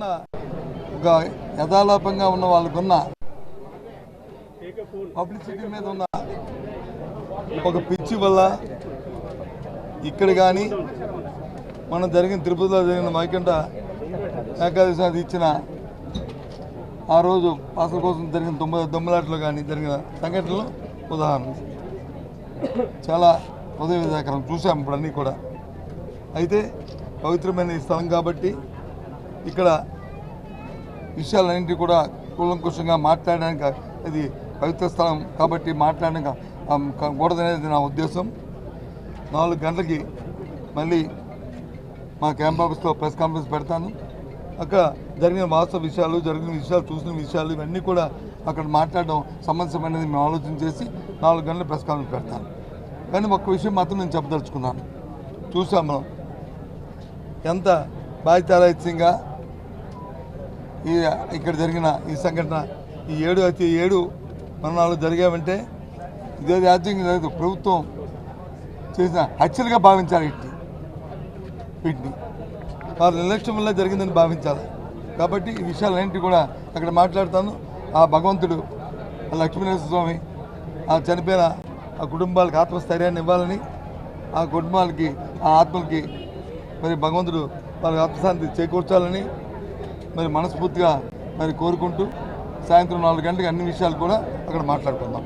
ఒక యథాలాపంగా ఉన్న వాళ్ళకున్న పబ్లిసిటీ మీద ఉన్న ఒక పిచ్చి వల్ల ఇక్కడ కానీ మనం జరిగిన తిరుపతిలో జరిగిన వైకుంఠ ఏకాదశి ఇచ్చిన ఆ రోజు పాసల కోసం జరిగిన దొమ్మలాటలో కానీ జరిగిన సంఘటనలు ఉదాహరణ చాలా హృదయవిదాకరం చూసాం ఇప్పుడు అన్నీ కూడా. అయితే పవిత్రమైన ఈ స్థలం కాబట్టి ఇక్కడ విషయాలన్నింటినీ కూడా కూలంకుషంగా మాట్లాడడానికి, ఇది పవిత్ర స్థలం కాబట్టి మాట్లాడడానికి కూడదనేది నా ఉద్దేశం. 4 గంటలకి మళ్ళీ మా క్యాంప్ ఆఫీస్లో ప్రెస్ కాన్ఫరెన్స్ పెడతాను. అక్కడ జరిగిన వాస్తవ విషయాలు, చూసిన విషయాలు ఇవన్నీ కూడా అక్కడ మాట్లాడడం సమంజసమైనది మేము ఆలోచన చేసి 4 గంటల ప్రెస్ కాన్ఫరెన్స్ పెడతాను. కానీ ఒక్క విషయం మాత్రం నేను చెప్పదలుచుకున్నాను. చూసాం మనం ఎంత బాధ్యతారహితంగా ఇక్కడ జరిగిన ఈ సంఘటన, ఈ 7 మరణాలు జరిగామంటే ఇదే రాజ్యాంగం లేదు, ప్రభుత్వం చేసిన హత్యలుగా భావించాలి. వీటిని వారి నిర్లక్ష్యం వల్ల జరిగిందని భావించాలి. కాబట్టి ఈ విషయాలన్నింటి కూడా అక్కడ మాట్లాడతాను. ఆ భగవంతుడు, ఆ లక్ష్మీనరసింహ స్వామి ఆ చనిపోయిన ఆ కుటుంబాలకు ఆత్మస్థైర్యాన్ని ఇవ్వాలని, ఆ కుటుంబాలకి, ఆ ఆత్మలకి మరి భగవంతుడు వారి ఆత్మశాంతి చేకూర్చాలని మరి మనస్ఫూర్తిగా మరి కోరుకుంటూ సాయంత్రం 4 గంటలకు అన్ని విషయాలు కూడా అక్కడ మాట్లాడుకుందాం.